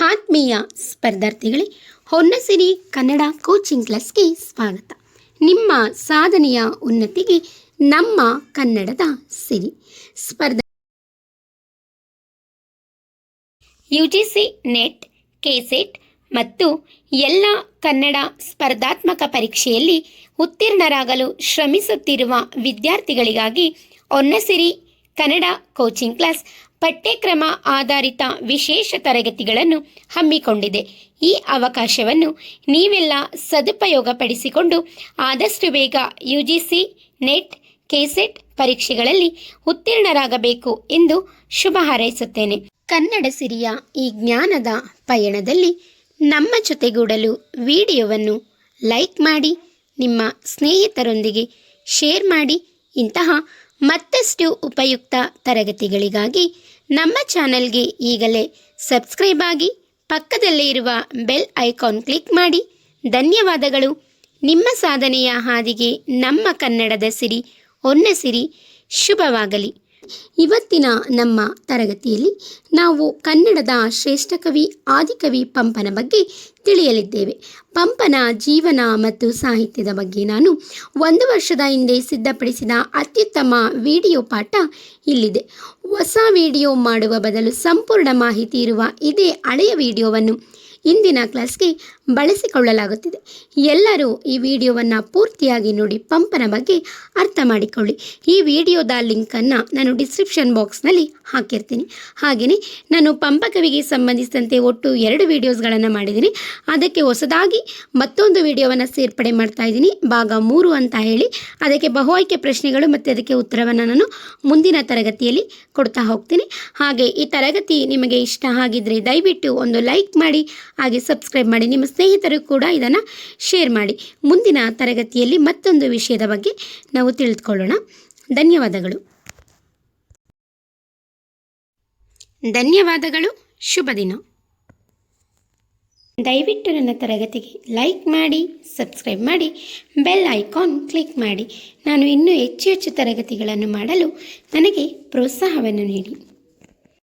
ಆತ್ಮೀಯ ಸ್ಪರ್ಧಾರ್ಥಿಗಳೇ, ಹೊನ್ನಸಿರಿ ಕನ್ನಡ ಕೋಚಿಂಗ್ ಕ್ಲಾಸ್ಗೆ ಸ್ವಾಗತ. ನಿಮ್ಮ ಸಾಧನೆಯ ಉನ್ನತಿಗೆ ನಮ್ಮ ಕನ್ನಡದ ಸಿರಿ. ಯುಜಿಸಿ ನೆಟ್, ಕೆಸೆಟ್ ಮತ್ತು ಎಲ್ಲ ಕನ್ನಡ ಸ್ಪರ್ಧಾತ್ಮಕ ಪರೀಕ್ಷೆಯಲ್ಲಿ ಉತ್ತೀರ್ಣರಾಗಲು ಶ್ರಮಿಸುತ್ತಿರುವ ವಿದ್ಯಾರ್ಥಿಗಳಿಗಾಗಿ ಹೊನ್ನಸಿರಿ ಕನ್ನಡ ಕೋಚಿಂಗ್ ಕ್ಲಾಸ್ ಪಠ್ಯಕ್ರಮ ಆಧಾರಿತ ವಿಶೇಷ ತರಗತಿಗಳನ್ನು ಹಮ್ಮಿಕೊಂಡಿದೆ. ಈ ಅವಕಾಶವನ್ನು ನೀವೆಲ್ಲ ಸದುಪಯೋಗಪಡಿಸಿಕೊಂಡು ಆದಷ್ಟು ಬೇಗ ಯುಜಿಸಿ ನೆಟ್, ಕೆಸೆಟ್ ಪರೀಕ್ಷೆಗಳಲ್ಲಿ ಉತ್ತೀರ್ಣರಾಗಬೇಕು ಎಂದು ಶುಭ ಹಾರೈಸುತ್ತೇನೆ. ಕನ್ನಡ ಸಿರಿಯ ಈ ಜ್ಞಾನದ ಪಯಣದಲ್ಲಿ ನಮ್ಮ ಜೊತೆಗೂಡಲು ವಿಡಿಯೋವನ್ನು ಲೈಕ್ ಮಾಡಿ, ನಿಮ್ಮ ಸ್ನೇಹಿತರೊಂದಿಗೆ ಶೇರ್ ಮಾಡಿ. ಇಂತಹ ಮತ್ತಷ್ಟು ಉಪಯುಕ್ತ ತರಗತಿಗಳಿಗಾಗಿ ನಮ್ಮ ಚಾನಲ್ಗೆ ಈಗಲೇ ಸಬ್ಸ್ಕ್ರೈಬ್ ಆಗಿ, ಪಕ್ಕದಲ್ಲೇ ಇರುವ ಬೆಲ್ ಐಕಾನ್ ಕ್ಲಿಕ್ ಮಾಡಿ. ಧನ್ಯವಾದಗಳು. ನಿಮ್ಮ ಸಾಧನೆಯ ಹಾದಿಗೆ ನಮ್ಮ ಕನ್ನಡದ ಸಿರಿ ಹೊನ್ನಸಿರಿ ಶುಭವಾಗಲಿ. ಇವತ್ತಿನ ನಮ್ಮ ತರಗತಿಯಲ್ಲಿ ನಾವು ಕನ್ನಡದ ಶ್ರೇಷ್ಠ ಕವಿ ಆದಿಕವಿ ಪಂಪನ ಬಗ್ಗೆ ತಿಳಿಯಲಿದ್ದೇವೆ. ಪಂಪನ ಜೀವನ ಮತ್ತು ಸಾಹಿತ್ಯದ ಬಗ್ಗೆ ನಾನು 1 ವರ್ಷದ ಹಿಂದೆ ಸಿದ್ಧಪಡಿಸಿದ ಅತ್ಯುತ್ತಮ ವಿಡಿಯೋ ಪಾಠ ಇಲ್ಲಿದೆ. ಹೊಸ ವಿಡಿಯೋ ಮಾಡುವ ಬದಲು ಸಂಪೂರ್ಣ ಮಾಹಿತಿ ಇರುವ ಇದೇ ಹಳೆಯ ವಿಡಿಯೋವನ್ನು ಇಂದಿನ ಕ್ಲಾಸ್ಗೆ ಬಳಸಿಕೊಳ್ಳಲಾಗುತ್ತಿದೆ. ಎಲ್ಲರೂ ಈ ವಿಡಿಯೋವನ್ನು ಪೂರ್ತಿಯಾಗಿ ನೋಡಿ ಪಂಪನ ಬಗ್ಗೆ ಅರ್ಥ ಮಾಡಿಕೊಳ್ಳಿ. ಈ ವಿಡಿಯೋದ ಲಿಂಕನ್ನು ನಾನು ಡಿಸ್ಕ್ರಿಪ್ಷನ್ ಬಾಕ್ಸ್ನಲ್ಲಿ ಹಾಕಿರ್ತೀನಿ. ಹಾಗೆಯೇ ನಾನು ಪಂಪ ಕವಿಗೆ ಸಂಬಂಧಿಸಿದಂತೆ ಒಟ್ಟು 2 ವಿಡಿಯೋಸ್ಗಳನ್ನು ಮಾಡಿದ್ದೀನಿ. ಅದಕ್ಕೆ ಹೊಸದಾಗಿ ಮತ್ತೊಂದು ವಿಡಿಯೋವನ್ನು ಸೇರ್ಪಡೆ ಮಾಡ್ತಾ ಇದ್ದೀನಿ, ಭಾಗ 3 ಅಂತ ಹೇಳಿ. ಅದಕ್ಕೆ ಬಹು ಆಯ್ಕೆ ಪ್ರಶ್ನೆಗಳು ಮತ್ತು ಅದಕ್ಕೆ ಉತ್ತರವನ್ನು ನಾನು ಮುಂದಿನ ತರಗತಿಯಲ್ಲಿ ಕೊಡ್ತಾ ಹೋಗ್ತೀನಿ. ಹಾಗೆ ಈ ತರಗತಿ ನಿಮಗೆ ಇಷ್ಟ ಆಗಿದ್ದರೆ ದಯವಿಟ್ಟು ಒಂದು ಲೈಕ್ ಮಾಡಿ, ಹಾಗೆ ಸಬ್ಸ್ಕ್ರೈಬ್ ಮಾಡಿ. ನಿಮ್ಮ ಸ್ನೇಹಿತರು ಕೂಡ ಇದನ್ನು ಶೇರ್ ಮಾಡಿ. ಮುಂದಿನ ತರಗತಿಯಲ್ಲಿ ಮತ್ತೊಂದು ವಿಷಯದ ಬಗ್ಗೆ ನಾವು ತಿಳಿದುಕೊಳ್ಳೋಣ. ಧನ್ಯವಾದಗಳು. ಶುಭ ದಿನ. ದಯವಿಟ್ಟು ನನ್ನ ತರಗತಿಗೆ ಲೈಕ್ ಮಾಡಿ, ಸಬ್ಸ್ಕ್ರೈಬ್ ಮಾಡಿ, ಬೆಲ್ ಐಕಾನ್ ಕ್ಲಿಕ್ ಮಾಡಿ. ನಾನು ಇನ್ನೂ ಹೆಚ್ಚು ತರಗತಿಗಳನ್ನು ಮಾಡಲು ನನಗೆ ಪ್ರೋತ್ಸಾಹವನ್ನು ನೀಡಿ.